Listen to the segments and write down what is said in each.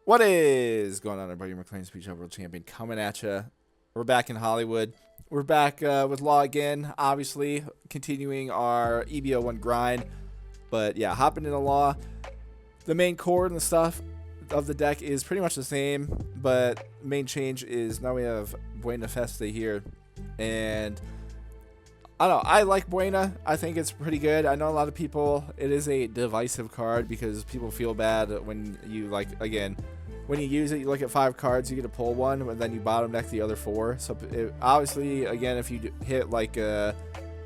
What is going on, everybody? McLean Speech World Champion coming at you. We're back in Hollywood. We're back with Law again, obviously, continuing our EB01 grind. But yeah, hopping into Law. The main core and the stuff of the deck is pretty much the same, but main change is now we have Buena Feste here. And I don't know, I like Buena. I think it's pretty good. I know a lot of people, it is a divisive card because people feel bad when you, like, again, when you use it, you look at 5 cards, you get to pull one, and then you bottom deck the other 4. So obviously, again, if you hit like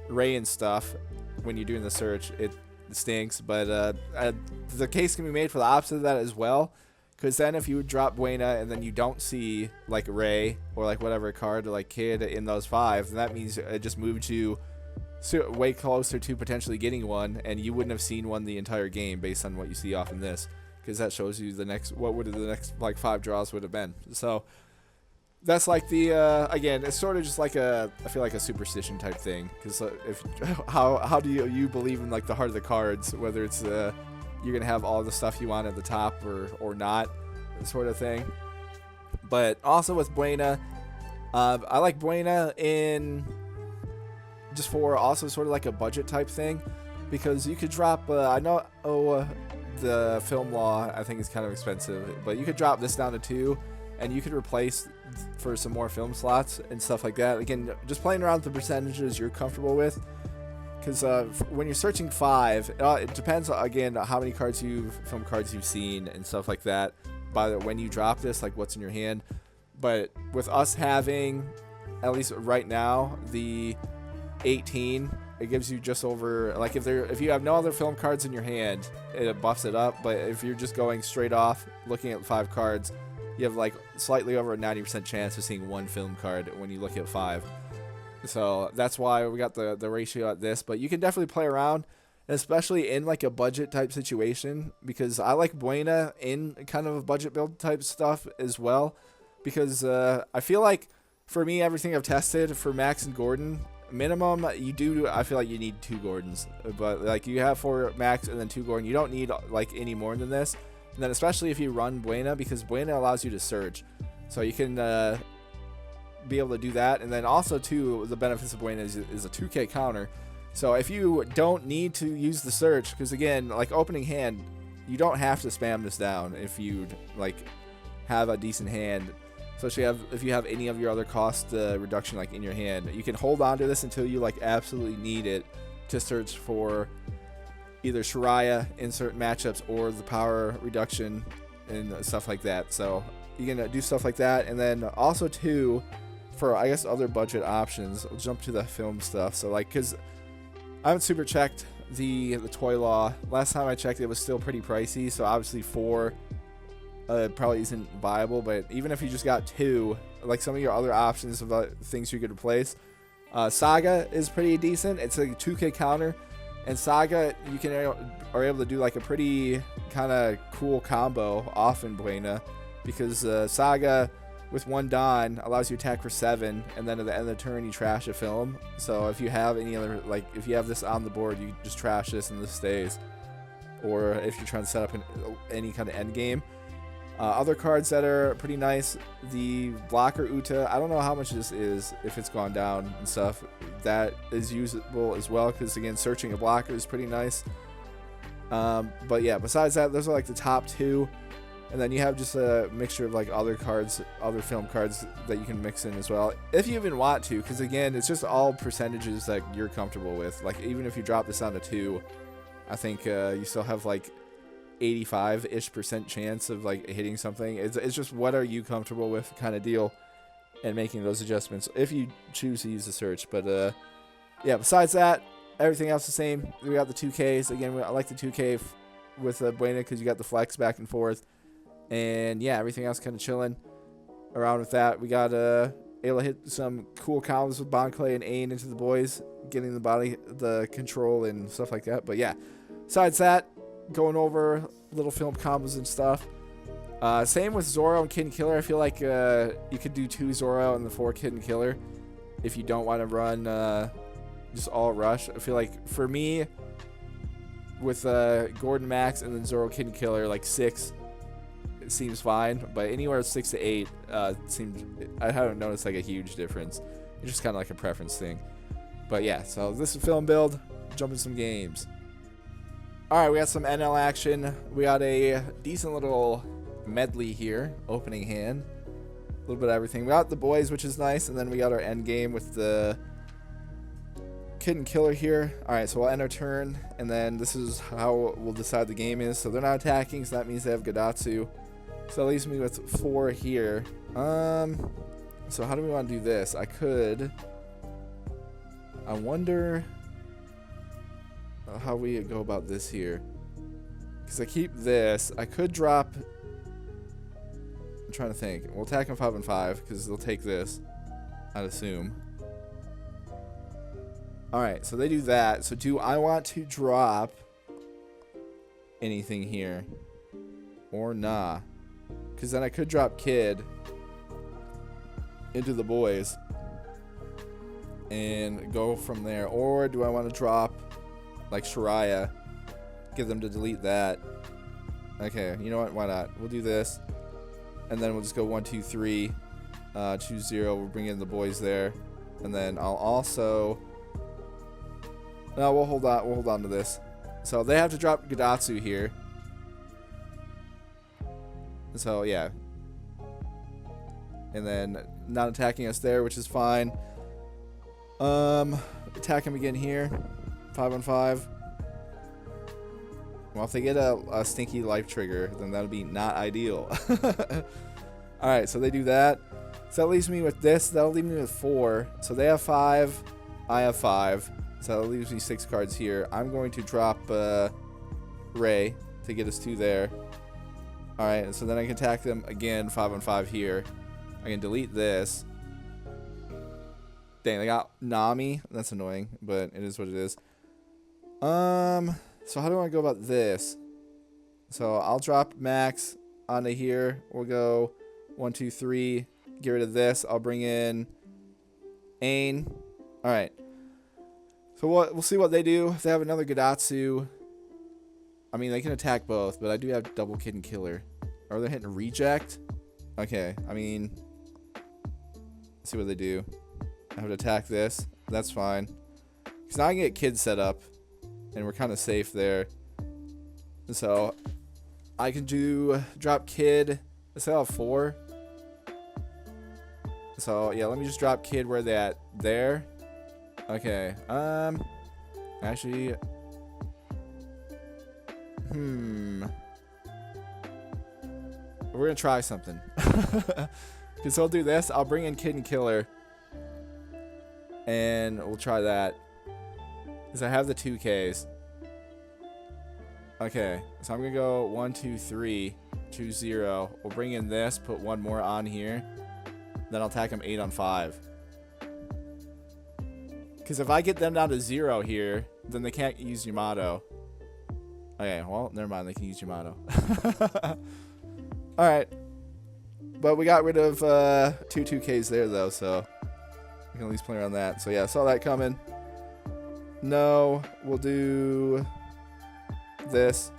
Ray and stuff when you're doing the search, it stinks. But the case can be made for the opposite of that as well. Because then if you drop Buena and then you don't see like Ray or like whatever card like Kid in those 5, then that means it just moved you way closer to potentially getting one, and you wouldn't have seen one the entire game based on what you see off in this. Because that shows you the next, what would the next like 5 draws would have been. So that's like the again, it's sort of just like I feel like a superstition type thing. Because if how do you believe in like the heart of the cards, whether it's you're gonna have all the stuff you want at the top or not, sort of thing. But also with Buena, I like Buena in just for also sort of like a budget type thing, because you could drop I know the film law I think is kind of expensive, but you could drop this down to 2 and you could replace for some more film slots and stuff like that. Again, just playing around with the percentages you're comfortable with, because when you're searching 5, it depends again how many film cards you've seen and stuff like that by when you drop this, like what's in your hand. But with us having, at least right now, the 18, it gives you just over, like if you have no other film cards in your hand, it buffs it up. But if you're just going straight off looking at 5 cards, you have like slightly over a 90% chance of seeing 1 film card when you look at 5. So that's why we got the ratio at this. But you can definitely play around, especially in like a budget type situation, because I like Buena in kind of a budget build type stuff as well, because I feel like for me, everything I've tested for Max and Gordon, minimum I feel like you need 2 Gordons, but like you have 4 Max and then 2 Gordon. You don't need like any more than this. And then especially if you run Buena, because Buena allows you to search, so you can be able to do that. And then also too, the benefits of Buena is a 2k counter. So if you don't need to use the search, because again, like opening hand, you don't have to spam this down if you like have a decent hand. So if you have any of your other cost reduction like in your hand, you can hold on to this until you like absolutely need it to search for either Shariah in certain matchups or the power reduction and stuff like that. So you can do stuff like that. And then also too, for I guess other budget options, I'll jump to the film stuff. So like, because I haven't super checked the toy law. Last time I checked, it was still pretty pricey. So obviously 4 probably isn't viable. But even if you just got 2, like some of your other options of things you could replace, Saga is pretty decent. It's a 2k counter, and Saga are able to do like a pretty kind of cool combo off in Buena, because Saga with 1 Dawn allows you to attack for 7, and then at the end of the turn you trash a film. So if you have any other, like if you have this on the board, you just trash this and this stays. Or if you're trying to set up any kind of end game. Other cards that are pretty nice, the blocker Uta, I don't know how much this is, if it's gone down and stuff. That is usable as well, because again, searching a blocker is pretty nice. But yeah, besides that, those are like the top 2. And then you have just a mixture of like other cards, other film cards that you can mix in as well, if you even want to, because again, it's just all percentages that you're comfortable with. Like even if you drop this down to 2, I think you still have like 85-ish% chance of like hitting something. It's just what are you comfortable with kind of deal, and making those adjustments if you choose to use the search. But yeah, besides that, everything else the same. We got the 2Ks again. I like the 2K with Buena because you got the flex back and forth, and yeah, everything else kind of chilling around with that. We got able to hit some cool combos with Bonclay and Ain into the boys, getting the control and stuff like that. But yeah, besides that, going over little film combos and stuff. Same with Zoro and Kid and Killer. I feel like you could do 2 Zoro and the 4 Kid and Killer if you don't want to run just all rush. I feel like for me, with Gordon Max and then Zoro Kid and Killer, like 6 seems fine, but anywhere 6 to 8 seems, I haven't noticed like a huge difference. It's just kind of like a preference thing. But yeah, so this is film build. Jump in some games. All right, we got some NL action. We got a decent little medley here, opening hand. A little bit of everything. We got the boys, which is nice, and then we got our end game with the Kid and Killer here. All right, so we'll end our turn, and then this is how we'll decide the game is. So they're not attacking, so that means they have Gadatsu. So that leaves me with 4 here. So how do we want to do this? I wonder how we go about this here. Because I keep this. I could drop... I'm trying to think. We'll attack them 5 and 5 because they'll take this, I'd assume. Alright, so they do that. So do I want to drop anything here? Or nah? Because then I could drop Kid into the boys and go from there. Or do I want to drop like Shiraya, get them to delete that? Okay, you know what? Why not? We'll do this. And then we'll just go 1, 2, 3, choose 0. We'll bring in the boys there. And then I'll also... No, we'll hold on. We'll hold on to this. So they have to drop Gadatsu here. So yeah. And then not attacking us there, which is fine. Attack him again here. 5 on 5. Well, if they get a stinky life trigger, then that'll be not ideal. Alright, so they do that. So that leaves me with this. That'll leave me with 4. So they have 5. I have 5. So that leaves me 6 cards here. I'm going to drop Ray to get us 2 there. Alright, so then I can attack them again 5 on 5 here. I can delete this. Dang, they got Nami. That's annoying, but it is what it is. So how do I go about this? So I'll drop Max onto here. We'll go 1, 2, 3. Get rid of this. I'll bring in Ain. Alright. So we'll see what they do. If they have another Gadatsu, I mean, they can attack both, but I do have double Kid and Killer. Are they hitting reject? Okay, I mean, let's see what they do. I have to attack this. That's fine. Because now I can get Kid set up, and we're kind of safe there. So I can do drop Kid. Let's say I have 4. So yeah, let me just drop Kid where they at there. Okay. Actually, we're gonna try something. Because I'll do this. I'll bring in Kid and Killer, and we'll try that. Because I have the 2Ks. Okay, so I'm gonna go 1, 2, 3, choose 0. We'll bring in this, put 1 more on here. Then I'll attack them 8 on 5. Because if I get them down to 0 here, then they can't use Yamato. Okay, well, never mind. They can use Yamato. Alright. But we got rid of 2 2Ks there, though, so we can at least play around that. So, yeah, I saw that coming. No, we'll do this.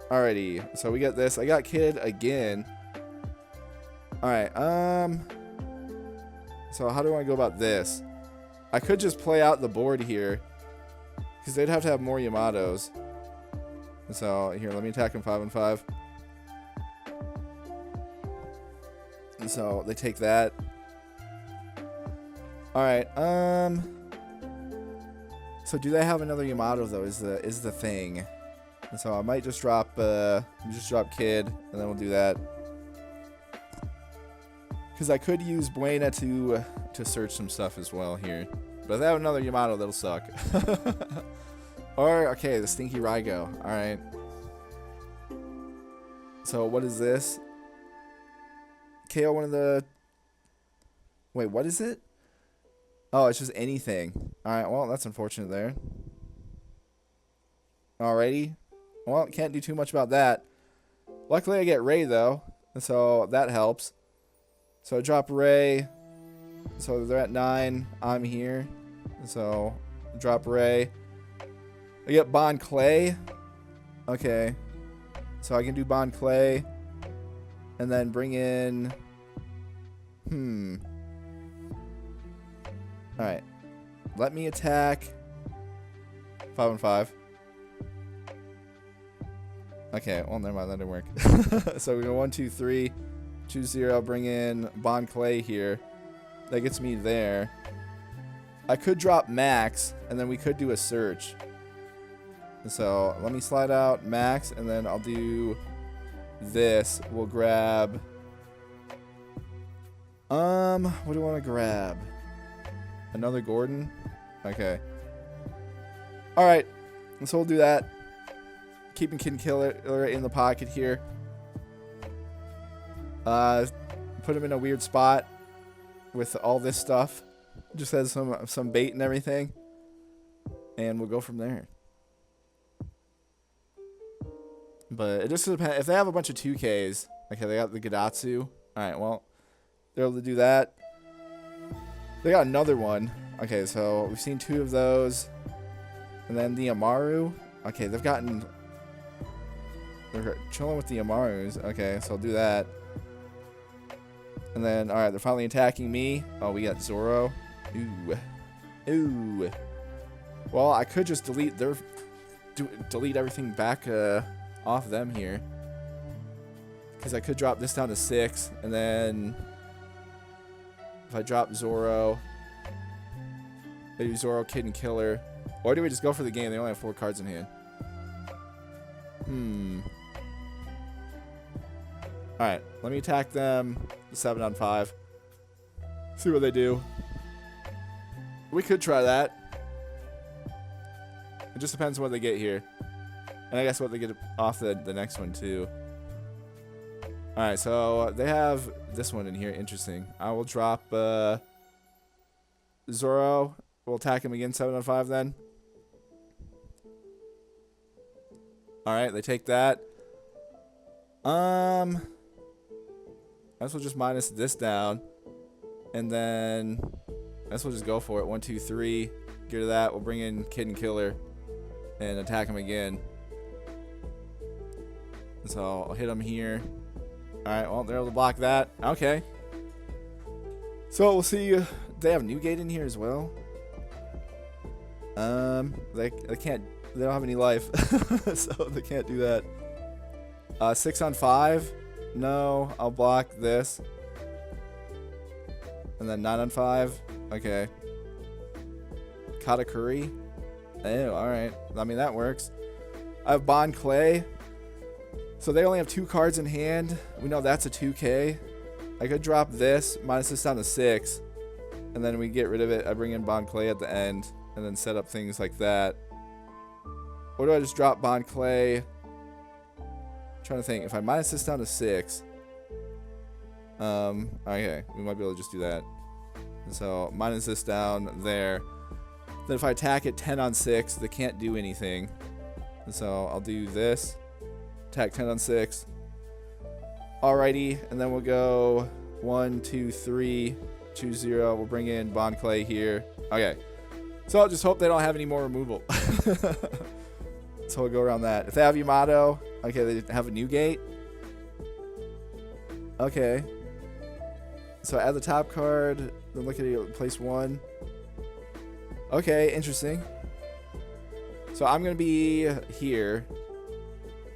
Alrighty, so we got this. I got Kid again. Alright, so how do I go about this? I could just play out the board here, because they'd have to have more Yamatos. So, here, let me attack them 5 on 5. And so, they take that. Alright, so do they have another Yamato, though, is the thing. And so I might just drop Kid, and then we'll do that. Because I could use Buena to search some stuff as well here. But if they have another Yamato, that'll suck. Or, okay, the Stinky Raigo. Alright. So, what is this? KO one of the... Wait, what is it? Oh, it's just anything. Alright, well, that's unfortunate there. Alrighty. Well, can't do too much about that. Luckily, I get Ray, though. So, that helps. So, I drop Ray. So, they're at 9. I'm here. So, drop Ray. I get Bond Clay. Okay. So, I can do Bond Clay. And then bring in... Alright. Let me attack 5 on 5. Okay, well, never mind. That didn't work. So we go 1, 2, 3. Choose 0. Bring in Bon Clay here. That gets me there. I could drop Max, and then we could do a search. So let me slide out Max, and then I'll do this. We'll grab... what do I want to grab? Another Gordon? Okay. Alright, so we'll do that. Keeping Kid Killer in the pocket here. Put him in a weird spot with all this stuff. Just has some bait and everything. And we'll go from there. But it just depends. If they have a bunch of 2Ks, okay, they got the Gadatsu. Alright, well, they're able to do that. They got another one. Okay, so we've seen 2 of those. And then the Amaru. Okay, they've gotten... They're chilling with the Amarus. Okay, so I'll do that. And then, alright, they're finally attacking me. Oh, we got Zoro. Ooh. Ooh. Well, I could just delete their... delete everything back off them here. Because I could drop this down to 6. And then... if I drop Zoro... maybe Zoro, Kid, and Killer. Or do we just go for the game? They only have 4 cards in hand. Alright, let me attack them. 7 on 5. See what they do. We could try that. It just depends on what they get here. And I guess what they get off the next one, too. Alright, so they have this one in here. Interesting. I will drop Zoro. We'll attack him again. 7 on 5 then. Alright, they take that. I guess we'll just minus this down. And then I guess we'll just go for it. 1, 2, 3. Get rid of that. We'll bring in Kid and Killer. And attack him again. So I'll hit him here. Alright, well, they're able to block that. Okay. So we'll see. They have Newgate in here as well. They can't. They don't have any life, so they can't do that. 6 on 5. No, I'll block this. And then 9 on 5. Okay. Katakuri. Oh, alright. I mean, that works. I have Bon Clay. So they only have 2 cards in hand. We know that's a 2K. I could drop this, minus this down to 6. And then we get rid of it. I bring in Bon Clay at the end. And then set up things like that. Or do I just drop Bon Clay? I'm trying to think. If I minus this down to 6. Okay. We might be able to just do that. So minus this down there. Then if I attack it 10 on 6, they can't do anything. So I'll do this. Attack 10 on 6. Alrighty. And then we'll go 1, 2, 3. Choose 0. We'll bring in Bon Clay here. Okay. So I'll just hope they don't have any more removal. So we'll go around that. If they have Yamato, okay, they have a Newgate. Okay. So add the top card, then look at it, place 1. Okay, interesting. So I'm going to be here.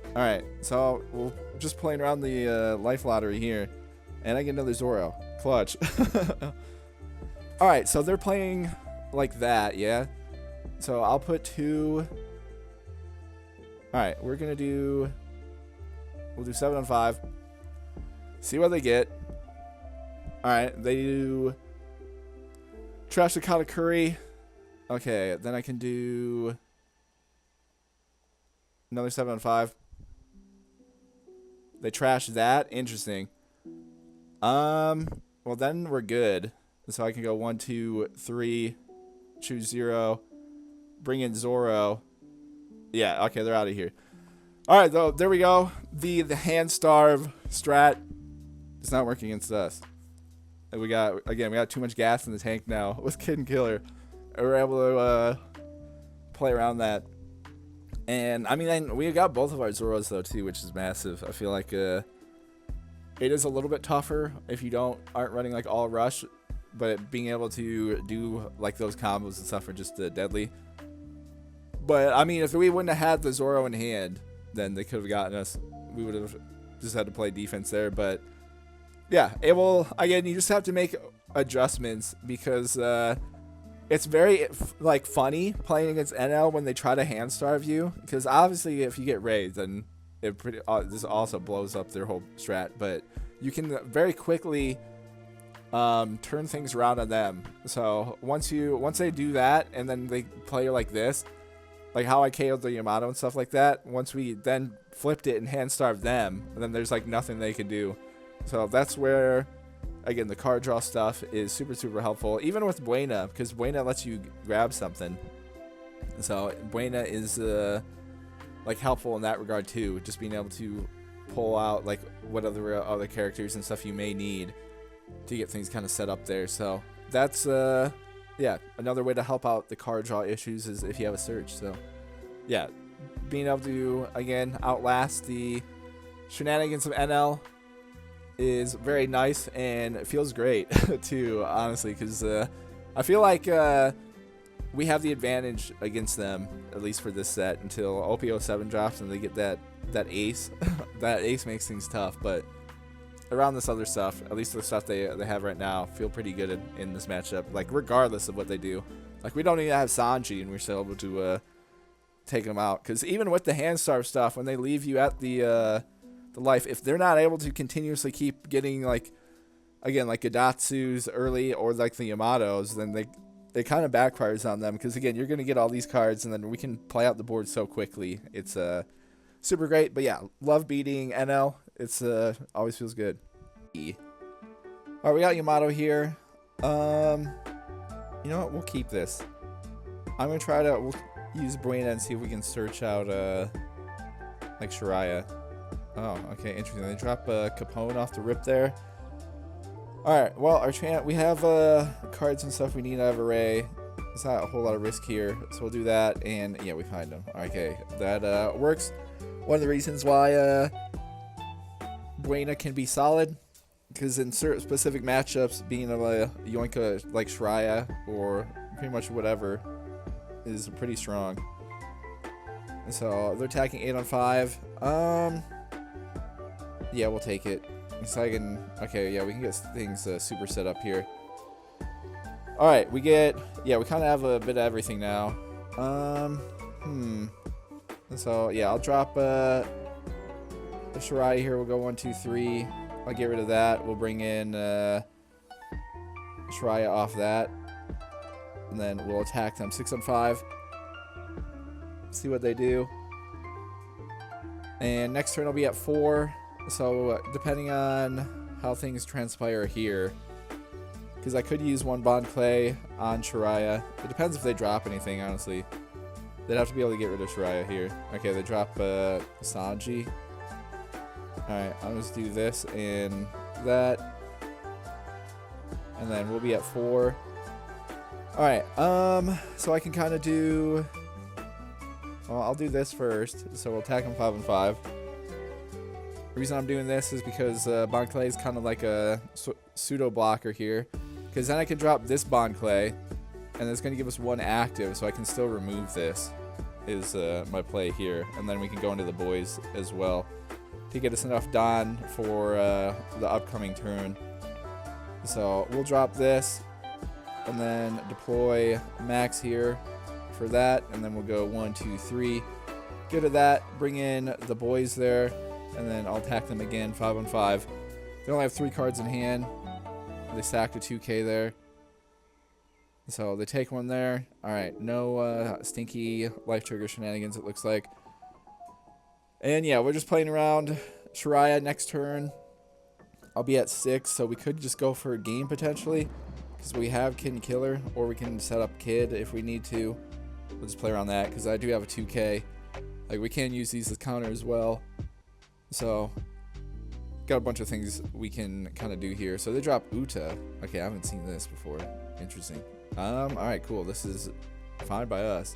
Alright, so we'll just playing around the life lottery here. And I get another Zoro. Clutch. Alright, so they're playing like that, yeah? So I'll put 2... Alright, we're going to do... We'll do 7 on 5. See what they get. Alright, they do... Trash the Katakuri. Okay, then I can do... Another 7 on 5. They trash that. Interesting. Well, then we're good. So I can go 1, 2, 3... Choose 0. Bring in Zoro. Yeah, okay, they're out of here. Alright, though, there we go. The hand starve strat is not working against us. And we got too much gas in the tank now with Kid and Killer. And we're able to play around that. And I mean, we got both of our Zoros though too, which is massive. I feel like it is a little bit tougher if you aren't running like all rush, but being able to do like those combos and stuff are just deadly. But I mean, if we wouldn't have had the Zoro in hand, then they could have gotten us. We would have just had to play defense there. But yeah, again, you just have to make adjustments because it's very like funny playing against Enel when they try to hand starve you, because obviously if you get raised, then this also blows up their whole strat. But you can very quickly turn things around on them. So once they do that and then they play like this, like how I KO'd the Yamato and stuff like that, once we then flipped it and hand starved them, and then there's like nothing they can do. So that's where, again, the card draw stuff is super, super helpful. Even with Buena, because Buena lets you grab something. So Buena is like helpful in that regard too. Just being able to pull out like what other characters and stuff you may need to get things kind of set up there. So that's yeah, another way to help out the card draw issues is if you have a search. So yeah, being able to again outlast the shenanigans of Enel is very nice, and it feels great too, honestly, because I feel like we have the advantage against them, at least for this set, until OP07 drops and they get that ace. That ace makes things tough, but around this other stuff, at least the stuff they have right now, feel pretty good in this matchup, like regardless of what they do. Like we don't even have Sanji and we're still able to take them out, because even with the hand starve stuff, when they leave you at the life, if they're not able to continuously keep getting like, again, like Gadatsu's early or like the Yamatos, then they kind of backfires on them, because again, you're going to get all these cards and then we can play out the board so quickly. It's super great. But yeah, love beating Enel. It's always feels good. Alright, we got Yamato here. You know what, we'll keep this. I'm gonna try to use Buena and see if we can search out like Shiraya. Oh, okay, interesting. They drop Capone off the rip there. Alright, well, we have cards and stuff we need out of array. There's not a whole lot of risk here, so we'll do that, and yeah, we find them. Okay, that works. One of the reasons why Buena can be solid, because in certain specific matchups, being a Yoinka like Shiraya or pretty much whatever is pretty strong. And so they're attacking 8 on 5. Yeah, we'll take it. So I can, okay, yeah, we can get things super set up here. All right, we kind of have a bit of everything now. So yeah, I'll drop the Shiraya here. We'll go 1, 2, 3. I'll get rid of that. We'll bring in Shiraya off that, and then we'll attack them 6 on 5. See what they do. And next turn I'll be at 4. So depending on how things transpire here, because I could use 1 Bond Clay on Shiraya. It depends if they drop anything, honestly. They'd have to be able to get rid of Shiraya here. Okay, they drop Sanji. Alright, I'll just do this and that. And then we'll be at 4. Alright, so I can kind of do... Well, I'll do this first. So we'll attack them 5 on 5. The reason I'm doing this is because Bond Clay is kind of like a pseudo blocker here. Because then I can drop this Bond Clay, and it's going to give us 1 active, so I can still remove this, is my play here. And then we can go into the boys as well to get us enough Don for the upcoming turn. So we'll drop this, and then deploy Max here for that, and then we'll go 1, 2, 3. Get rid of that, bring in the boys there, and then I'll attack them again 5 on 5. They only have 3 cards in hand. They stacked a 2k there. So they take 1 there. Alright, no stinky life trigger shenanigans, it looks like. And yeah, we're just playing around. Shiraya next turn. I'll be at 6, so we could just go for a game potentially, because we have Kid and Killer, or we can set up Kid if we need to. We'll just play around that, because I do have a 2k. Like, we can use these as counter as well. So, got a bunch of things we can kind of do here. So they drop Uta. Okay, I haven't seen this before. Interesting. Alright, cool. This is fine by us.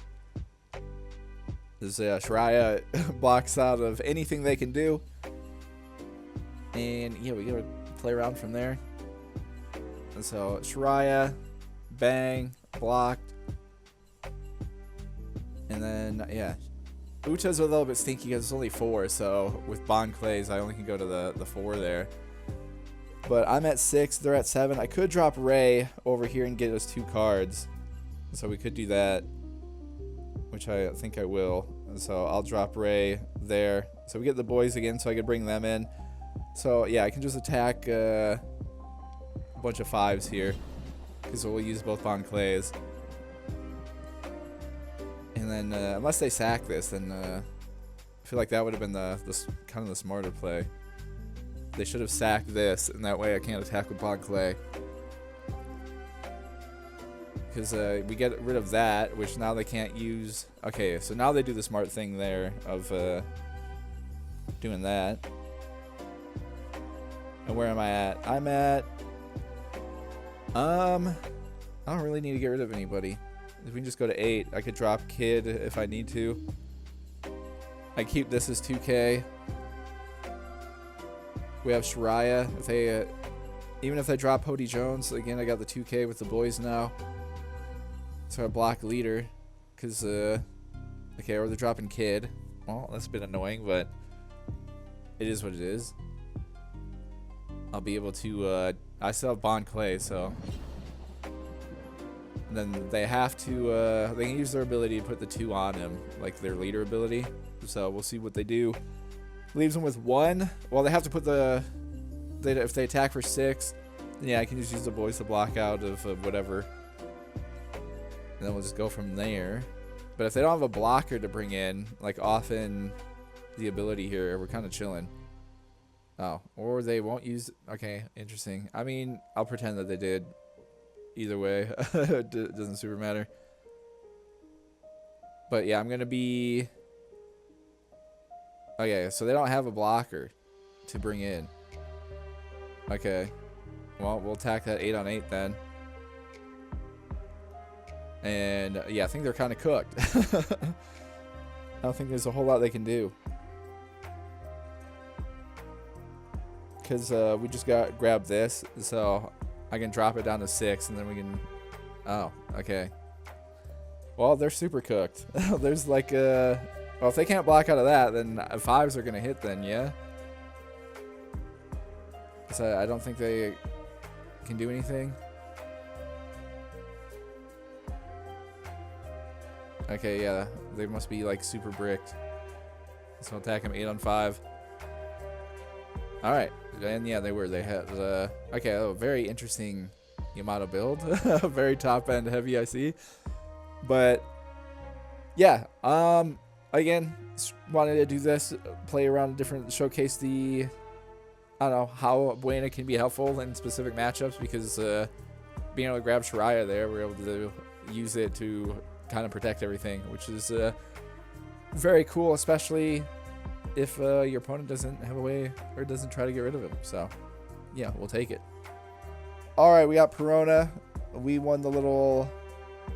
This Shiraya blocks out of anything they can do. And yeah, we gotta play around from there. And so Shiraya, bang, blocked. And then yeah, Ucha's a little bit stinky because it's only 4. So with Bon Clays, I only can go to the 4 there. But I'm at 6, they're at 7. I could drop Ray over here and get us 2 cards. So we could do that, which I think I will. So I'll drop Ray there. So we get the boys again, so I could bring them in. So yeah, I can just attack a bunch of 5s here, because we'll use both Bon Clays. And then unless they sack this, then I feel like that would have been the kind of the smarter play. They should have sacked this, and that way I can't attack with Bon Clay. Because we get rid of that, which now they can't use. Okay, so now they do the smart thing there of doing that. And where am I at? I'm at I don't really need to get rid of anybody. If we can just go to 8, I could drop Kid if I need to. I keep this as 2K. We have Shiraya. If they even if they drop Hody Jones, again I got the 2K with the boys now. So I block leader, cause okay, or they're dropping Kid. Well, that's a bit annoying, but it is what it is. I'll be able to. I still have Bon Clay, so. And then they have to. They can use their ability to put the 2 on him, like their leader ability. So we'll see what they do. Leaves them with 1. Well, they have to put the. If they attack for 6, then yeah, I can just use the boys to block out of whatever. And then we'll just go from there. But if they don't have a blocker to bring in, like often the ability here, we're kind of chilling. Oh, or they won't use. Okay, interesting. I mean, I'll pretend that they did. Either way, it doesn't super matter. But yeah, I'm gonna be. Okay, so they don't have a blocker to bring in. Okay, well we'll attack that 8 on 8 then. And yeah, I think they're kind of cooked. I don't think there's a whole lot they can do. Because we just grab this, so I can drop it down to 6, and then we can. Oh, okay. Well, they're super cooked. There's like well, if they can't block out of that, then 5s are gonna hit. Then yeah. Because I don't think they can do anything. Okay, yeah, they must be like super bricked. So I'll attack them 8 on 5. All right, and yeah, they were. They had okay, a very interesting Yamato build, very top end heavy, I see. But yeah, again, just wanted to do this, play around different, showcase the, I don't know how Buena can be helpful in specific matchups, because being able to grab Shiraya there, we're able to use it to kind of protect everything, which is very cool, especially if your opponent doesn't have a way or doesn't try to get rid of him. So yeah, we'll take it. All right, we got Perona. We won the little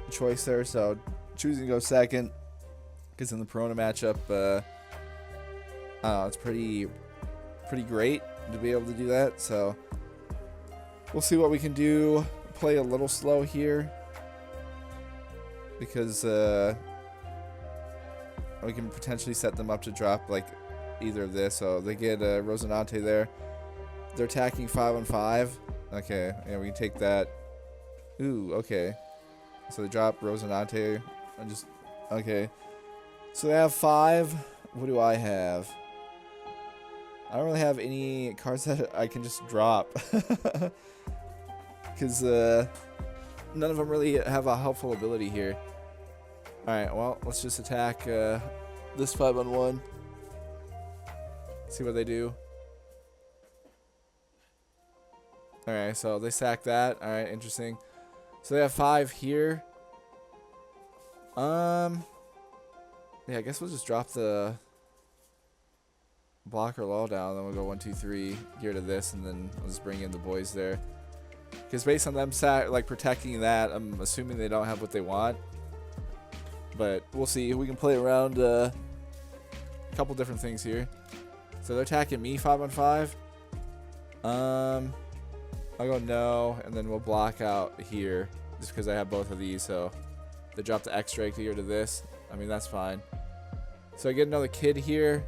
choice there, so choosing to go second, because in the Perona matchup, it's pretty great to be able to do that. So we'll see what we can do. Play a little slow here, because we can potentially set them up to drop like either of this. So they get Rosinante there. They're attacking 5 on 5. Okay, yeah, we can take that. Ooh, okay. So they drop Rosinante. I just okay. So they have 5. What do I have? I don't really have any cards that I can just drop, because none of them really have a helpful ability here. Alright, well, let's just attack this 5 on 1. See what they do. Alright, so they sack that. Alright, interesting. So they have 5 here. Yeah, I guess we'll just drop the blocker low down, then we'll go 1, 2, 3 here to this, and then we'll just bring in the boys there. Because based on them like protecting that, I'm assuming they don't have what they want. But we'll see. We can play around a couple different things here. So they're attacking me 5 on 5. I'll go no, and then we'll block out here just because I have both of these. So they drop the extra here to this. I mean, that's fine. So I get another kid here.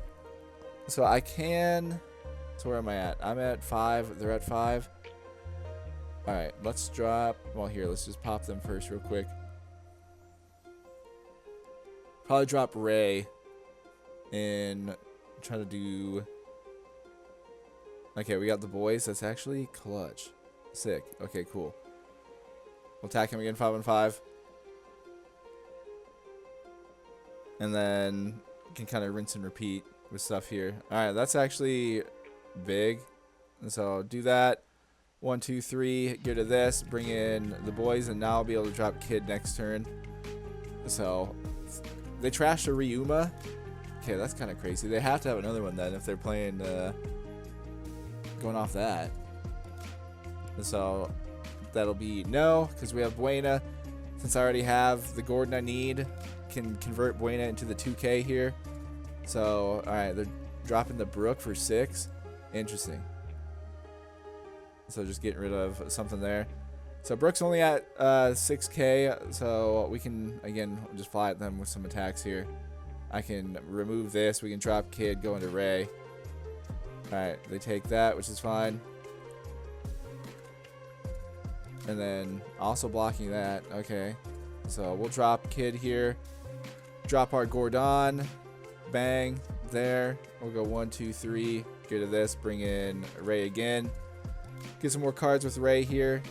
So I can. So where am I at? I'm at 5. They're at 5. All right, let's drop. Well, here, let's just pop them first real quick. Probably drop Ray and try to do. Okay, we got the boys. That's actually clutch. Sick. Okay, cool. We'll attack him again, 5 on 5. And then can kind of rinse and repeat with stuff here. Alright, that's actually big. And so do that. 1, 2, 3. Get rid of this. Bring in the boys. And now I'll be able to drop kid next turn. So they trashed a Ryuma. Okay, that's kind of crazy. They have to have another one then if they're playing going off that. And so that'll be no, because we have Buena. Since I already have the Gordon I need, can convert Buena into the 2K here. So, alright, they're dropping the Brook for 6. Interesting. So just getting rid of something there. So Brook's only at 6K, so we can, again, just fly at them with some attacks here. I can remove this. We can drop Kid, go into Ray. Alright, they take that, which is fine. And then also blocking that. Okay. So we'll drop Kid here. Drop our Gordon. Bang. There. We'll go 1, 2, 3. Get rid of this. Bring in Ray again. Get some more cards with Ray here.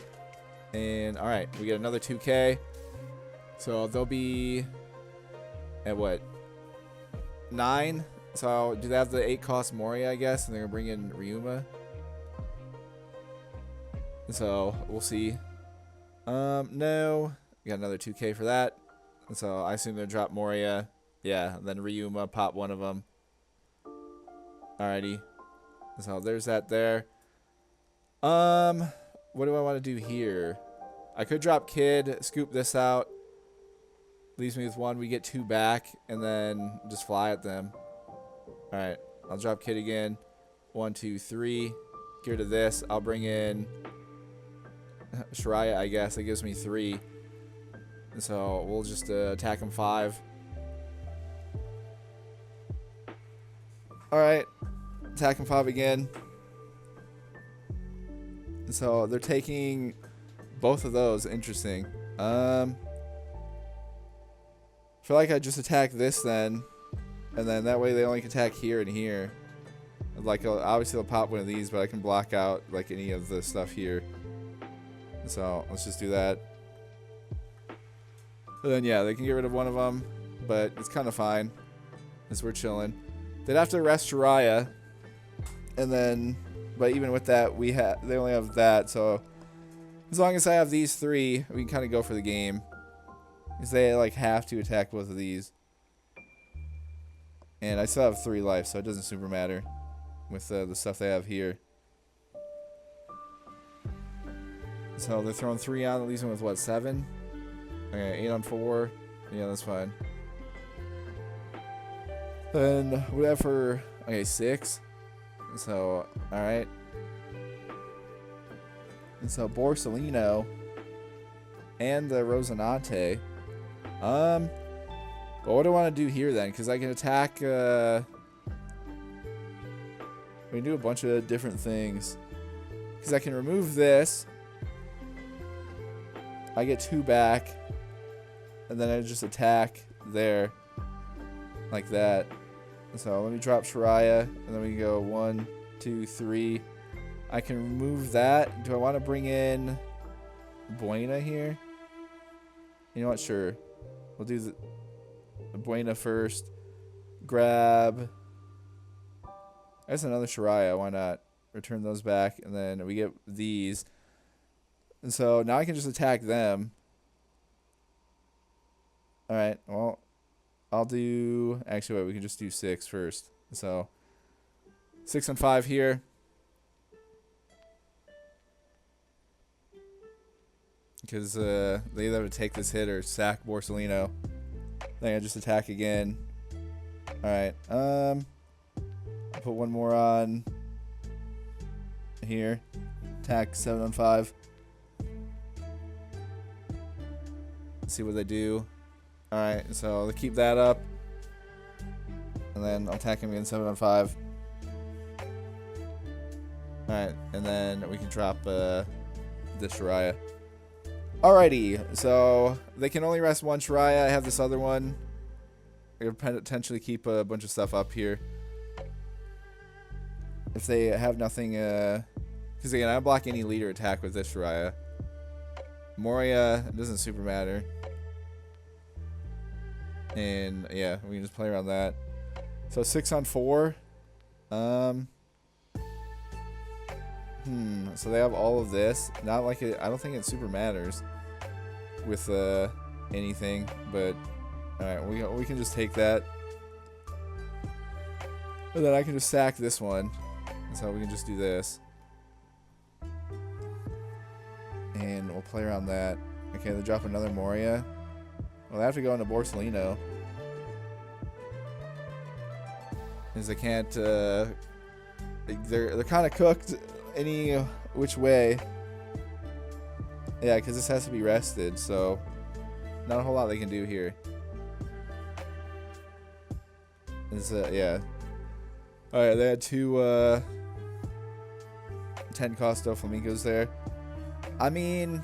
And alright, we get another 2K. So they'll be at what? 9. So do they have the 8 cost Moria, I guess? And they're going to bring in Ryuma. So we'll see. No. We got another 2K for that. So I assume they'll drop Moria. Yeah, and then Ryuma, pop one of them. Alrighty. So there's that there. What do I want to do here? I could drop Kid, scoop this out. Leaves me with 1. We get 2 back, and then just fly at them. Alright, I'll drop Kid again. 1, 2, 3. Get rid of this. I'll bring in Shiraya, I guess. That gives me 3. And so we'll just attack him 5. Alright. Attack him 5 again. And so they're taking both of those. Interesting. I feel like I just attack this then. And then that way they only can attack here and here. Like, obviously they'll pop one of these, but I can block out like any of the stuff here. So let's just do that. And then yeah, they can get rid of one of them, but it's kind of fine as we're chilling. They'd have to arrest Shiraya, and then, but even with that, they only have that. So as long as I have these 3, we can kind of go for the game. Because they like have to attack both of these, and I still have 3 life, so it doesn't super matter with the stuff they have here. So they're throwing 3 on, that leaves them with what, 7? Okay, 8 on 4. Yeah, that's fine. Then what do we have for, okay, 6. So, alright. And so Borsalino and the Rosinante. But what do I want to do here then? Because I can attack, we can do a bunch of different things. Because I can remove this. I get 2 back. And then I just attack there. Like that. So let me drop Shiraya. And then we can go 1, 2, 3. I can remove that. Do I want to bring in Buena here? You know what? Sure. We'll do the Buena first. Grab. That's another Shiraya. Why not? Return those back. And then we get these. And so now I can just attack them. Alright. Well, I'll do... Actually, wait. We can just do 6 first. So 6 and 5 here. Because they either have to take this hit or sack Borsalino. Then I just attack again. Alright. I'll put one more on. here. Attack 7 on 5. See what they do. Alright, so they keep that up. And then I'll attack him again 7 on 5. Alright, and then we can drop this Shiraya. Alrighty, so they can only rest one Shiraya. I have this other one. I could potentially keep a bunch of stuff up here. If they have nothing, because again, I don't block any leader attack with this Shiraya. Moria, it doesn't super matter. And yeah, we can just play around that. So 6 on 4. So they have all of this. Not like it, I don't think it super matters with anything, but alright, we can just take that. And then I can just sack this one. So we can just do this. And we'll play around that. Okay, they drop another Moria. Well, they have to go into Borsalino. Because they can't, they're kind of cooked any which way. Yeah, because this has to be rested, so not a whole lot they can do here. Yeah. Alright, they had 2 10 cost Doflamingos there. I mean,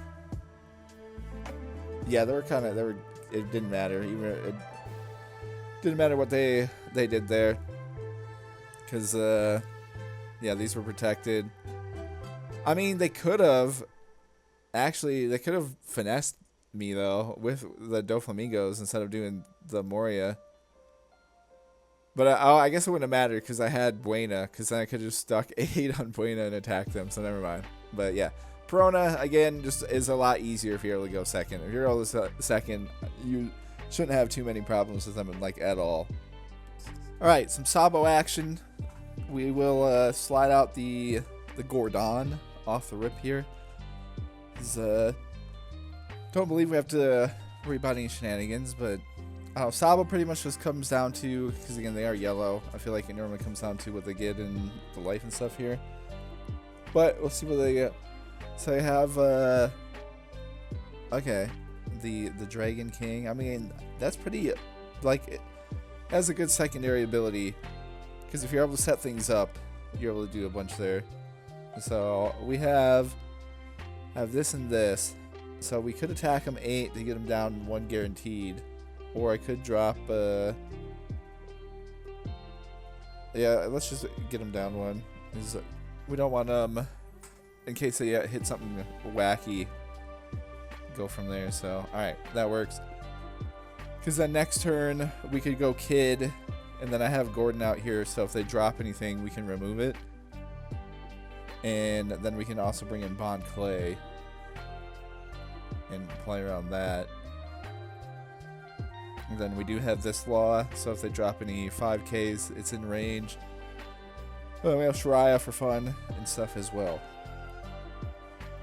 yeah, it didn't matter. It didn't matter what they did there. Because, yeah, these were protected. I mean, they could have finessed me, though, with the Doflamingos instead of doing the Moria. But I guess it wouldn't have mattered because I had Buena, because then I could have just stuck 8 on Buena and attacked them, so never mind. But yeah, Perona, again, just is a lot easier if you're able to go second. If you're able to second, you shouldn't have too many problems with them, like, at all. Alright, some Sabo action. We will slide out the Gordon off the rip here. Don't believe we have to worry about any shenanigans, but Sabo pretty much just comes down to, because again they are yellow, I feel like it normally comes down to what they get in the life and stuff here. But we'll see what they get. So I have okay, the Dragon King. I mean, that's pretty, like, it has a good secondary ability, because if you're able to set things up, you're able to do a bunch there. So we have this and this. So we could attack him 8 to get him down 1 guaranteed. Or I could drop, yeah, let's just get him down 1. We don't want in case they hit something wacky, go from there. So, alright, that works. Because then next turn, we could go Kid, and then I have Gordon out here, so if they drop anything, we can remove it. And then we can also bring in Bond Clay and play around that. And then we do have this law, so if they drop any 5Ks, it's in range. But we have Shiraya for fun and stuff as well.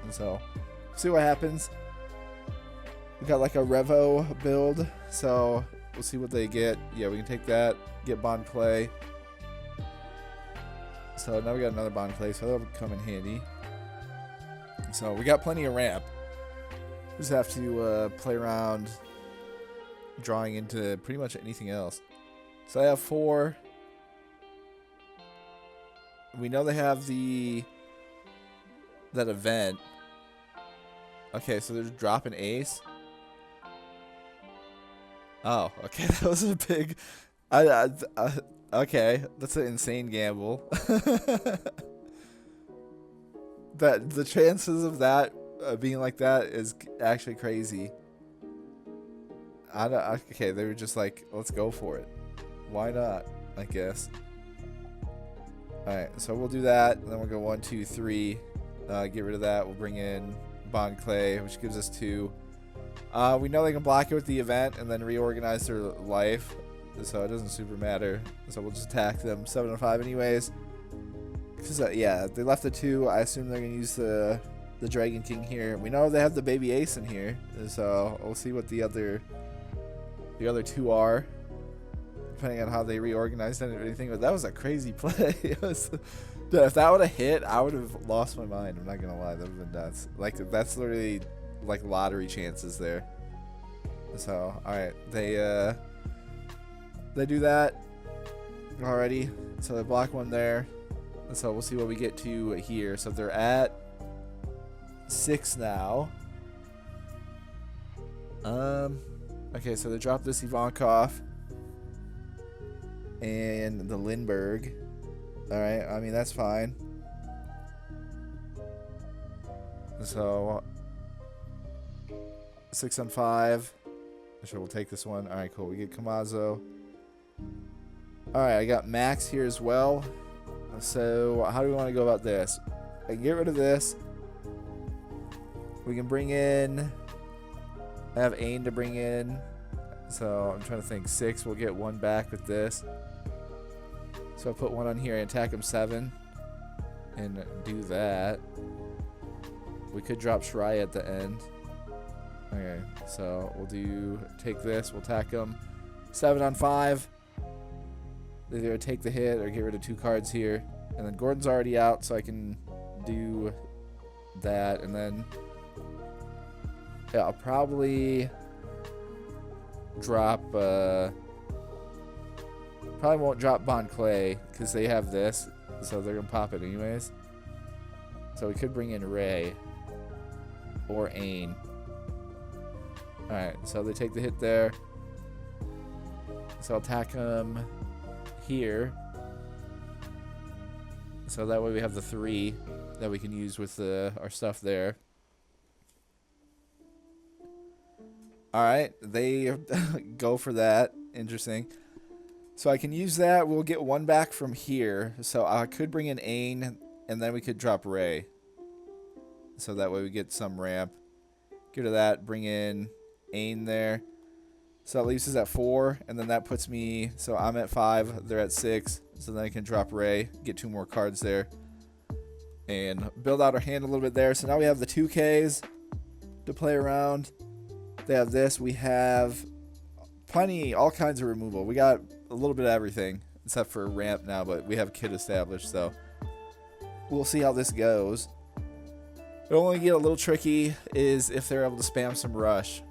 And so, see what happens. We got like a Revo build, so we'll see what they get. Yeah, we can take that, get Bond Clay. So now we got another Bond Clay, so that'll come in handy. So we got plenty of ramp. Just have to play around drawing into pretty much anything else. So I have 4. We know they have that event. Okay, so they're just dropping Ace. Oh, okay, that was a big. Okay, that's an insane gamble. That the chances of that being like that is actually crazy. Okay, they were just like, let's go for it. Why not? I guess. Alright, so we'll do that, and then we'll go 1, 2, 3. Get rid of that. We'll bring in Bond Clay, which gives us 2. We know they can block it with the event and then reorganize their life, so it doesn't super matter. So we'll just attack them 7 and 5 anyways. Because yeah, they left the 2. I assume they're gonna use the Dragon King here. We know they have the baby Ace in here, so we'll see what the other 2 are, depending on how they reorganized and everything. But that was a crazy play. Dude, if that would have hit, I would have lost my mind. I'm not gonna lie, that would have been nuts. Like, that's literally like lottery chances there. So, all right, they do that already. So they block one there. And so we'll see what we get to here. So they're at 6 now. Okay, so they dropped this Ivankov and the Lindbergh. All right, I mean that's fine. So 6 on 5. Sure, we'll take this one. All right, cool. We get Kamazo. All right, I got Max here as well. So how do we want to go about this? I can get rid of this. We can bring in. I have Ain to bring in. So I'm trying to think. 6. We'll get 1 back with this. So I'll put 1 on here and attack him 7. And do that. We could drop Shrai at the end. Okay, so we'll take this. We'll attack him 7 on 5. They either take the hit or get rid of 2 cards here. And then Gordon's already out, so I can do that. And then, yeah, I'll probably drop, probably won't drop Bon Clay because they have this, so they're going to pop it anyways. So we could bring in Ray or Ain. Alright, so they take the hit there. So I'll attack him here. So that way we have the 3 that we can use with our stuff there. Alright, they go for that. Interesting. So I can use that. We'll get 1 back from here. So I could bring in Ain, and then we could drop Ray. So that way we get some ramp. Get rid of that. Bring in Ain there. So that leaves us at 4, and then that puts me, so I'm at 5, they're at 6, so then I can drop Ray, get 2 more cards there, and build out our hand a little bit there. So now we have the 2Ks to play around. They have this. We have plenty, all kinds of removal. We got a little bit of everything, except for ramp now, but we have Kid established, so we'll see how this goes. It'll only get a little tricky is if they're able to spam some rush.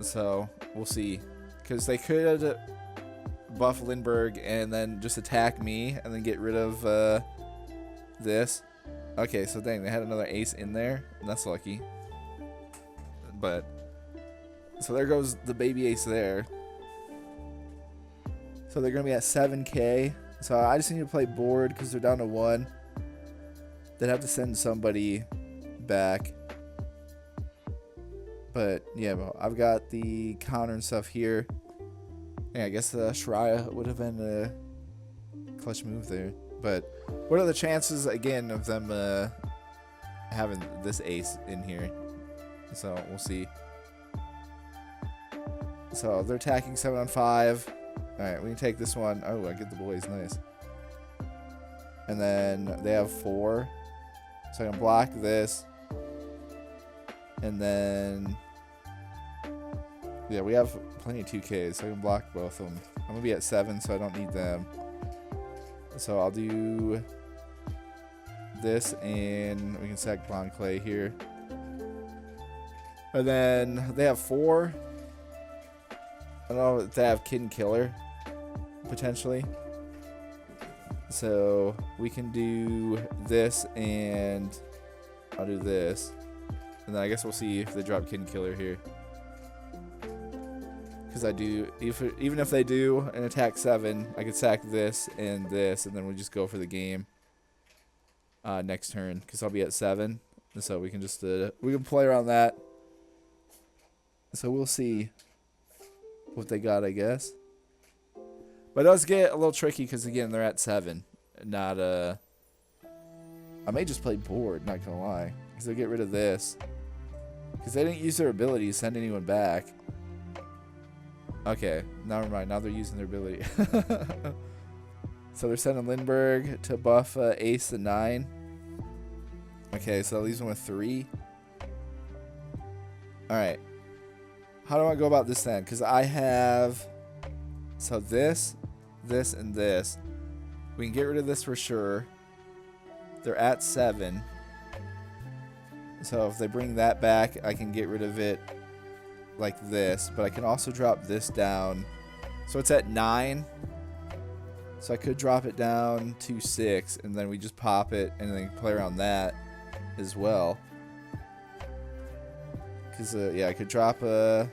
So we'll see, because they could buff Lindbergh and then just attack me and then get rid of this. Okay, so dang, they had another ace in there, and that's lucky. But so there goes the baby ace there. So they're gonna be at 7K. So I just need to play board because they're down to 1. They'd have to send somebody back. But yeah, I've got the counter and stuff here. Yeah, I guess Shrai would have been a clutch move there. But what are the chances again of them having this ace in here? So we'll see. So they're attacking 7 on 5. All right, we can take this one. Oh, I get the boys, nice. And then they have 4, so I can block this. And then, yeah, we have plenty of 2Ks, so I can block both of them. I'm going to be at 7, so I don't need them. So I'll do this, and we can sack Bon Clay here. And then they have 4. I don't know if they have Kid and Killer, potentially. So we can do this, and I'll do this. And then I guess we'll see if they drop Kid and Killer here. Because I do, even if they do an attack 7, I could sack this, and then we just go for the game next turn. Because I'll be at 7. And so we can just, we can play around that. So we'll see what they got, I guess. But it does get a little tricky because, again, they're at 7. Not, I may just play board, not gonna lie. Because they'll get rid of this. Because they didn't use their ability to send anyone back. Okay, never mind. Now they're using their ability. So they're sending Lindbergh to buff Ace to 9. Okay, so that leaves them with 3. Alright. How do I go about this then? Because I have... So this, and this. We can get rid of this for sure. They're at 7. So if they bring that back, I can get rid of it like this. But I can also drop this down. So it's at 9. So I could drop it down to 6. And then we just pop it and then play around that as well. Because, yeah, I could drop a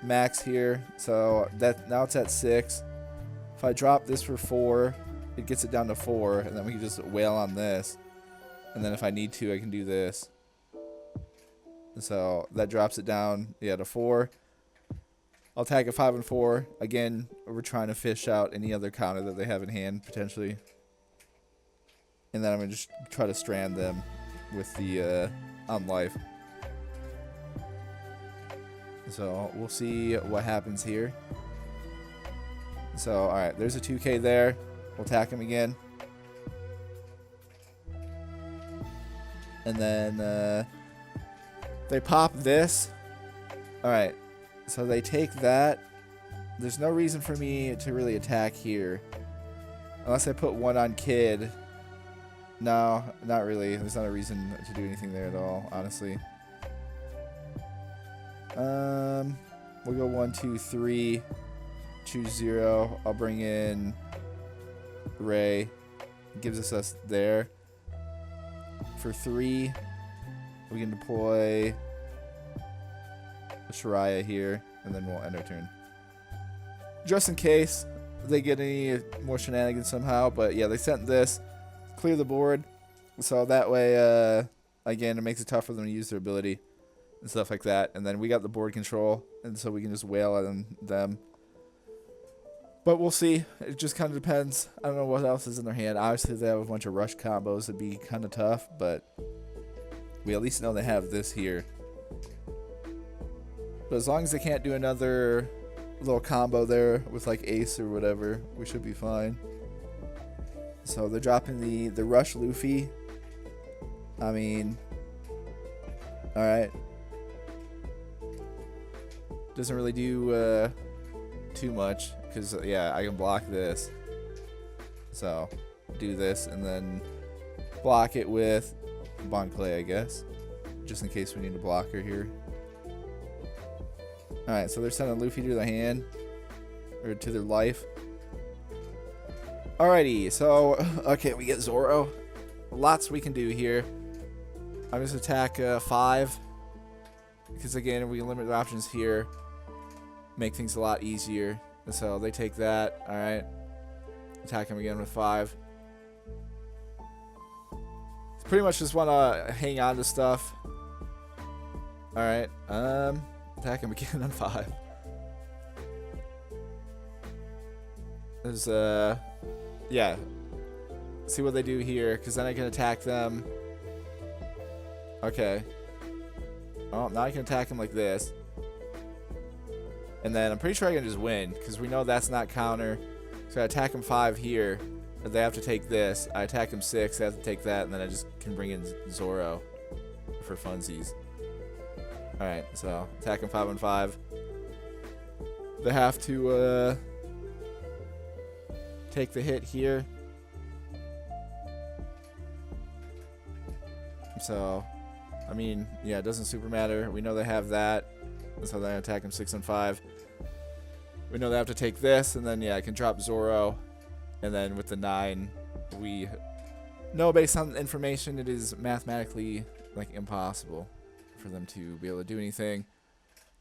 max here. So that now it's at 6. If I drop this for 4, it gets it down to 4. And then we can just wail on this. And then if I need to, I can do this. So that drops it down, yeah, to 4. I'll tag a 5 and 4. Again, we're trying to fish out any other counter that they have in hand, potentially. And then I'm going to just try to strand them with the on life. So we'll see what happens here. So, alright, there's a 2K there. We'll attack him again. And then they pop this. Alright, so they take that. There's no reason for me to really attack here. Unless I put 1 on Kid. No, not really. There's not a reason to do anything there at all, honestly. We'll go 1, 2, 3. Choose 0. I'll bring in Ray. Gives us there. For 3, we can deploy a Shariah here, and then we'll end our turn. Just in case they get any more shenanigans somehow, but yeah, they sent this. Clear the board, so that way, again, it makes it tough for them to use their ability and stuff like that. And then we got the board control, and so we can just wail on them. But we'll see. It just kind of depends. I don't know what else is in their hand. Obviously, they have a bunch of rush combos. It'd be kind of tough, but we at least know they have this here. But as long as they can't do another little combo there with like Ace or whatever, we should be fine. So they're dropping the Rush Luffy. I mean, alright. Doesn't really do too much. Because, yeah, I can block this. So, do this and then block it with Bon Clay, I guess. Just in case we need to block her here. Alright, so they're sending Luffy to their hand. Or to their life. Alrighty, so, okay, we get Zoro. Lots we can do here. I'm just attack 5. Because, again, we can limit the options here. Make things a lot easier. So they take that. Alright. Attack him again with 5. Pretty much just want to hang on to stuff. Alright. Attack him again on 5. There's yeah. See what they do here, because then I can attack them. Okay. Oh, now I can attack him like this. And then I'm pretty sure I can just win, because we know that's not counter. So I attack him 5 here, but they have to take this. I attack him 6, they have to take that, and then I just can bring in Zoro for funsies. Alright, so attack him 5 on 5. They have to take the hit here. So, I mean, yeah, it doesn't super matter. We know they have that. So then I attack him 6 on 5. We know they have to take this, and then yeah, I can drop Zoro, and then with the 9, we know based on the information it is mathematically like impossible for them to be able to do anything.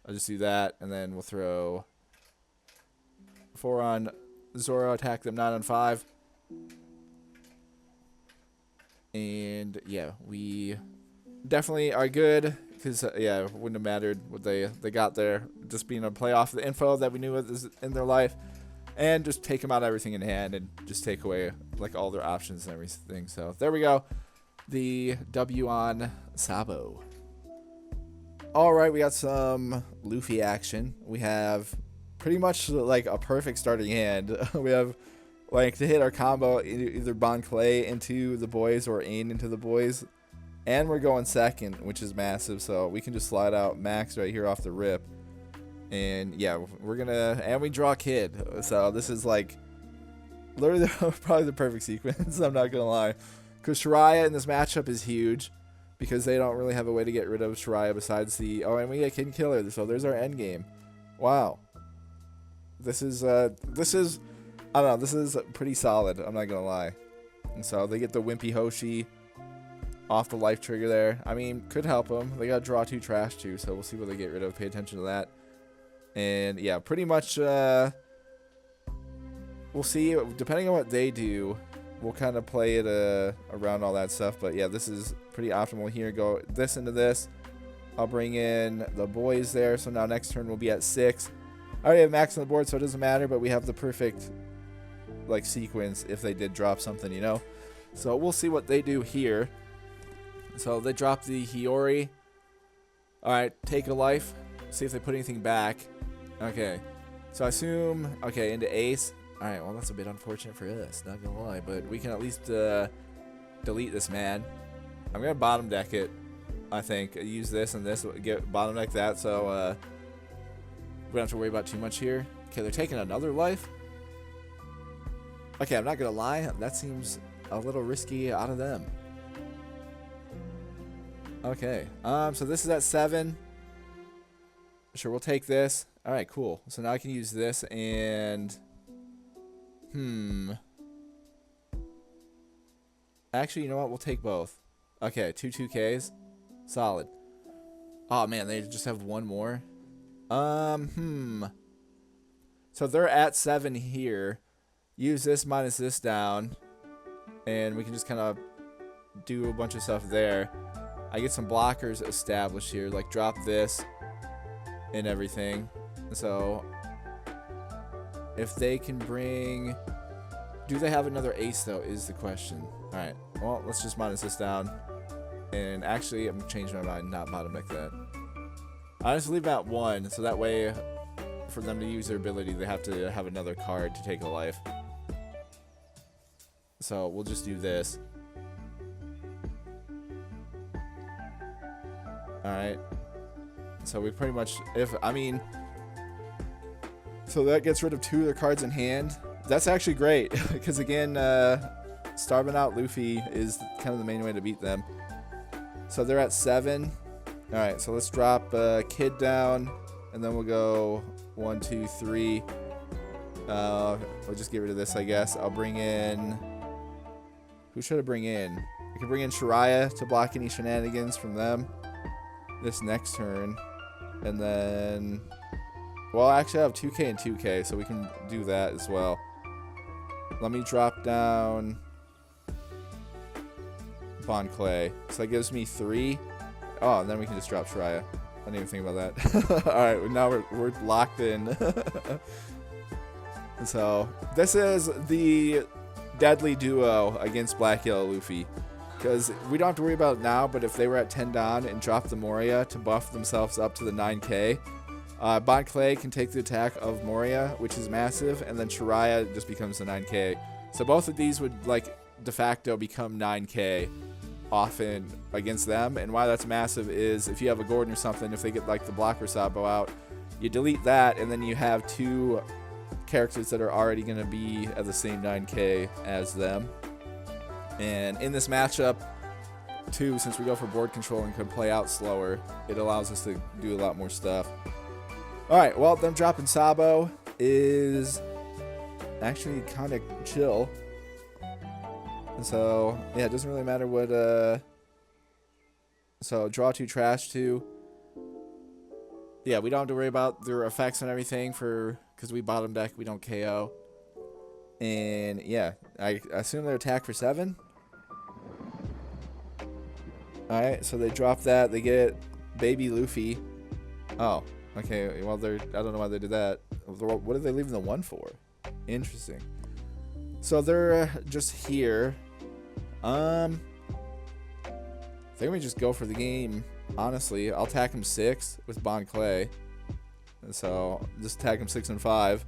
I'll just do that, and then we'll throw 4 on Zoro, attack them 9 on 5, and yeah, we definitely are good. Because, yeah, it wouldn't have mattered what they got there. Just being able to play off the info that we knew was in their life. And just take them out everything in hand and just take away, like, all their options and everything. So, there we go. The W on Sabo. Alright, we got some Luffy action. We have pretty much, like, a perfect starting hand. We have, like, to hit our combo, either Bon Clay into the boys or Ain into the boys. And we're going second, which is massive, so we can just slide out Max right here off the rip. And yeah, we're gonna, and we draw Kid. So this is like literally probably the perfect sequence, I'm not gonna lie. Because Shiraya in this matchup is huge. Because they don't really have a way to get rid of Shiraya besides the... Oh, and we get Kid Killer. So there's our end game. Wow. This is... I don't know. This is pretty solid. I'm not going to lie. And so they get the Wimpy Hoshi off the life trigger there. I mean, could help them. They got draw 2 trash 2. So we'll see what they get rid of. Pay attention to that. And yeah, pretty much... we'll see. Depending on what they do... We'll kind of play it around all that stuff. But yeah, this is pretty optimal here. Go this into this. I'll bring in the boys there. So now next turn we'll be at 6. I already have max on the board, so it doesn't matter. But we have the perfect like sequence if they did drop something, you know. So we'll see what they do here. So they drop the Hiyori. All right, take a life. See if they put anything back. Okay. So I assume, okay, into ace. Alright, well, that's a bit unfortunate for us, not gonna lie, but we can at least delete this man. I'm gonna bottom deck it, I think. Use this and this, get bottom deck that, so we don't have to worry about too much here. Okay, they're taking another life. Okay, I'm not gonna lie, that seems a little risky out of them. Okay, so this is at 7. Sure, we'll take this. Alright, cool. So now I can use this and... Actually, you know what? We'll take both. Okay, 2Ks. Solid. Oh, man, they just have one more. So they're at 7 here. Use this minus this down. And we can just kind of do a bunch of stuff there. I get some blockers established here. Like, drop this and everything. So... If they can bring... Do they have another ace, though, is the question. Alright, well, let's just minus this down. And actually, I'm changing my mind, not bottom deck that. I just leave them at 1, so that way, for them to use their ability, they have to have another card to take a life. So, we'll just do this. Alright. So, we pretty much... So that gets rid of 2 of their cards in hand. That's actually great, because again, starving out Luffy is kind of the main way to beat them. So they're at 7. Alright, so let's drop Kid down, and then we'll go 1, 2, 3. We'll just get rid of this, I guess. I'll bring in... Who should I bring in? I can bring in Shiraya to block any shenanigans from them this next turn. And then... Well, actually, I have 2K and 2K, so we can do that as well. Let me drop down Bon Clay. So that gives me 3. Oh, and then we can just drop Shiraya. I didn't even think about that. Alright, now we're locked in. So, this is the deadly duo against Black Yellow Luffy. Because we don't have to worry about it now, but if they were at 10 down and dropped the Moria to buff themselves up to the 9K, Bon Clay can take the attack of Moria, which is massive, and then Shiraya just becomes the 9K. So both of these would, like, de facto become 9K often against them. And why that's massive is if you have a Gordon or something, if they get, like, the blocker Sabo out, you delete that, and then you have 2 characters that are already going to be at the same 9K as them. And in this matchup, too, since we go for board control and can play out slower, it allows us to do a lot more stuff. Alright, well, them dropping Sabo is actually kind of chill. And so, yeah, it doesn't really matter what, so, draw 2, trash 2. Yeah, we don't have to worry about their effects and everything because we bottom deck, we don't KO. And, yeah, I assume they're attack for 7. Alright, so they drop that, they get Baby Luffy. Oh. Okay, well, I don't know why they did that. What did they leave the 1 for? Interesting. So they're just here. I think we just go for the game. Honestly, I'll attack him 6 with Bon Clay. And so just attack him 6 and 5.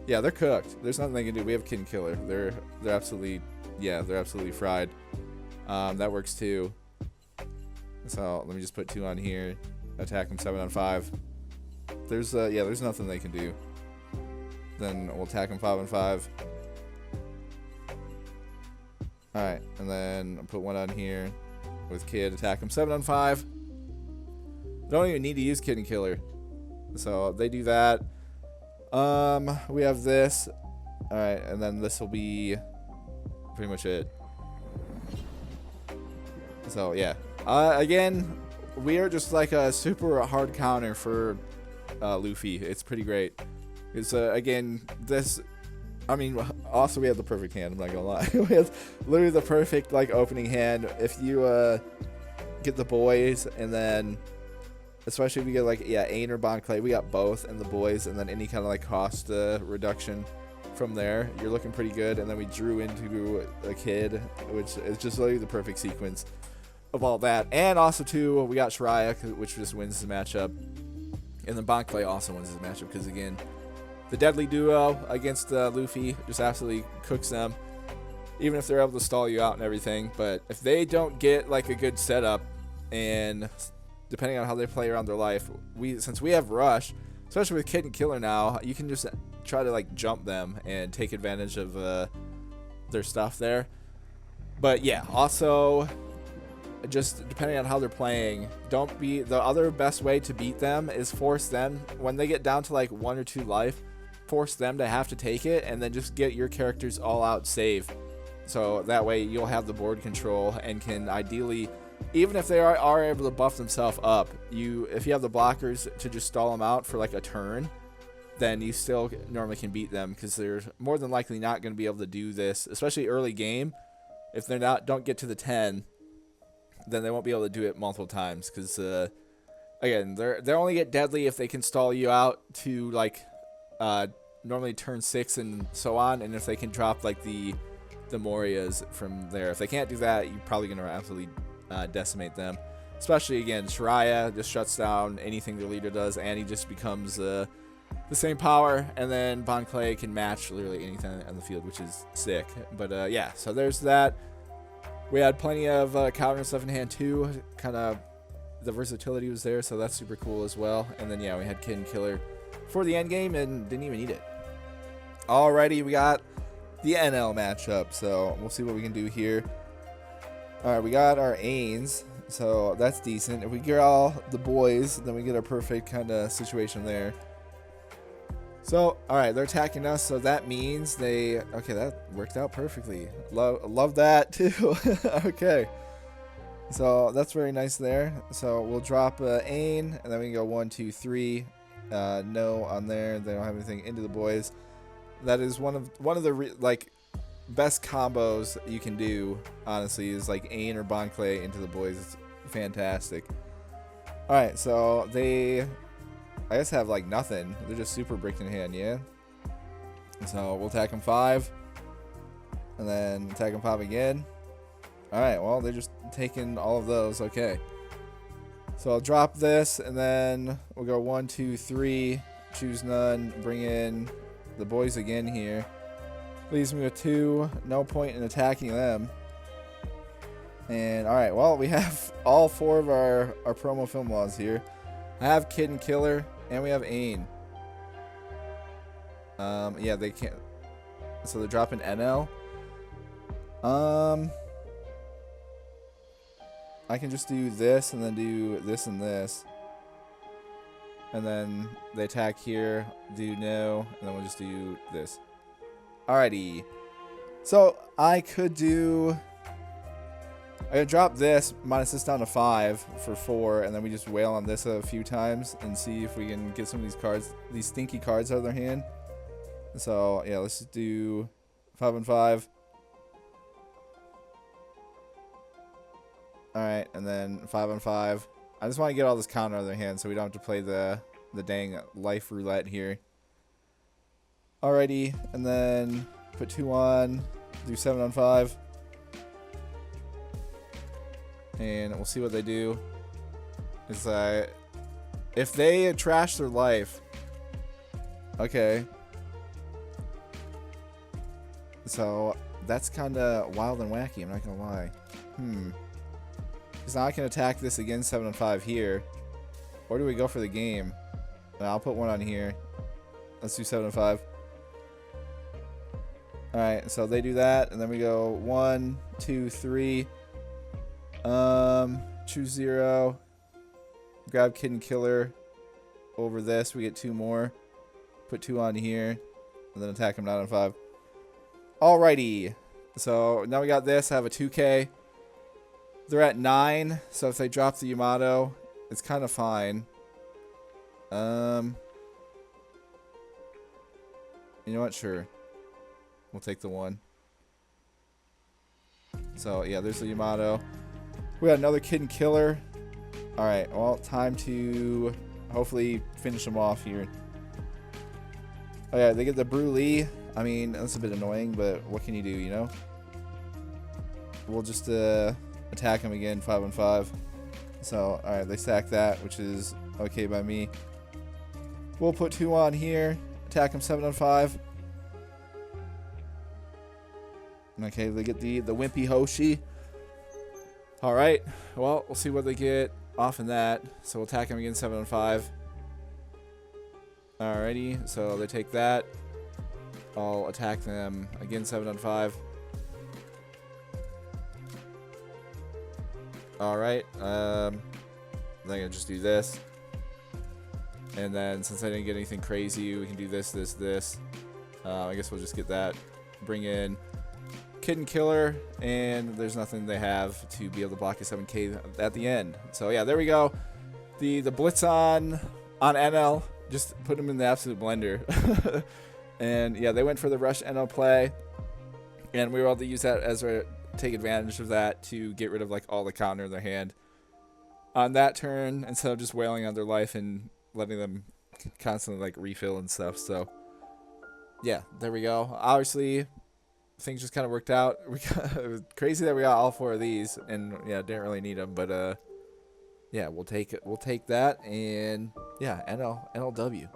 Yeah, they're cooked. There's nothing they can do. We have Kid Killer. They're absolutely, yeah, they're absolutely fried. That works too. So let me just put 2 on here. Attack him 7 on 5. There's there's nothing they can do. Then we'll attack him 5 on 5. Alright, and then I'll put one on here with Kid. Attack him 7 on 5. Don't even need to use Kid and Killer. So they do that. We have this. Alright, and then this will be pretty much it. So yeah. Again, we are just like a super hard counter for Luffy. It's pretty great. It's again, this, I mean, also we have the perfect hand, I'm not gonna lie. We have literally the perfect like opening hand. If you get the boys, and then especially if you get like, yeah, Ain or Bon Clay, we got both and the boys, and then any kind of like cost reduction from there, you're looking pretty good. And then we drew into a Kid, which is just literally the perfect sequence of all that. And also too, we got Shiraya, which just wins the matchup, and then Bon Clay also wins the matchup because again, the deadly duo against Luffy just absolutely cooks them, even if they're able to stall you out and everything. But if they don't get like a good setup, and depending on how they play around their life, since we have Rush, especially with Kid and Killer now, you can just try to like jump them and take advantage of their stuff there. But yeah, also just depending on how they're playing, don't be, the other best way to beat them is force them, when they get down to like 1 or 2 life, force them to have to take it, and then just get your characters all out save. So that way you'll have the board control and can ideally, even if they are able to buff themselves up, if you have the blockers to just stall them out for like a turn, then you still normally can beat them, because they're more than likely not going to be able to do this, especially early game. If they're don't get to the 10, then they won't be able to do it multiple times, because again, they only get deadly if they can stall you out to like normally turn 6 and so on, and if they can drop like the Morias from there. If they can't do that, you're probably going to absolutely decimate them. Especially again, Shiraya just shuts down anything their leader does, and he just becomes the same power, and then Bon Clay can match literally anything on the field, which is sick. But yeah, so there's that. We had plenty of counter stuff in hand too. Kind of the versatility was there, so that's super cool as well. And then yeah, we had Kid and Killer for the end game and didn't even need it. Alrighty, we got the Enel matchup, so we'll see what we can do here. Alright, we got our Ains, so that's decent. If we get all the boys, then we get a perfect kind of situation there. So, alright, they're attacking us, so that means they... Okay, that worked out perfectly. Love that, too. Okay. So, that's very nice there. So, we'll drop Ain, and then we can go 1, 2, 3. No on there. They don't have anything into the boys. That is one of the, like, best combos you can do, honestly, is, like, Ain or Bon Clay into the boys. It's fantastic. Alright, so they... I guess have like nothing. They're just super bricked in hand, yeah? So we'll attack them 5. And then attack them 5 again. Alright, well, they're just taking all of those. Okay. So I'll drop this, and then we'll go 1, 2, 3. Choose none. Bring in the boys again here. Leaves me with 2. No point in attacking them. And alright, well, we have all 4 of our promo film laws here. I have Kid and Killer, and we have Ain. Yeah, they can't. So they're dropping Enel. I can just do this, and then do this and this. And then they attack here, do no, and then we'll just do this. Alrighty. So I could drop this, minus this down to 5 for 4, and then we just wail on this a few times and see if we can get some of these cards, these stinky cards out of their hand. So yeah, let's just do 5 and 5. Alright, and then 5 on 5. I just want to get all this counter out of their hand so we don't have to play the dang life roulette here. Alrighty, and then put 2 on, do 7 on 5. And we'll see what they do. It's if they trash their life, okay. So that's kind of wild and wacky. I'm not gonna lie. Because now I can attack this again, 7 and 5 here. Or do we go for the game? I'll put 1 on here. Let's do 7 and 5. Alright, so they do that, and then we go 1, 2, 3. Choose 0. Grab Kid and Killer over this. We get 2 more. Put 2 on here. And then attack him 9 on 5. Alrighty. So now we got this. I have a 2K. They're at 9. So if they drop the Yamato, it's kind of fine. You know what? Sure. We'll take the 1. So yeah, there's the Yamato. We got another Kid and Killer. Alright, well, time to hopefully finish them off here. Oh yeah, they get the Brule. I mean, that's a bit annoying, but what can you do, you know? We'll just attack them again 5 on 5. So, alright, they stack that, which is okay by me. We'll put 2 on here. Attack them 7 on 5. Okay, they get the Wimpy Hoshi. Alright, well, we'll see what they get off in that. So we'll attack them again 7 on 5. Alrighty, so they take that. I'll attack them again 7 on 5. Alright, I'm gonna just do this. And then since I didn't get anything crazy, we can do this, this, this. I guess we'll just get that. Bring in Kid and Killer, and there's nothing they have to be able to block a 7K at the end. So yeah, there we go. The blitz on Enel, just put them in the absolute blender. And yeah, they went for the rush Enel play, and we were able to use that as a take advantage of that to get rid of like all the counter in their hand on that turn, instead of just wailing on their life and letting them constantly like refill and stuff. So yeah, there we go. Obviously things just kind of worked out. It was crazy that we got all 4 of these, and yeah, didn't really need them, but yeah, we'll take that, and yeah, NLW.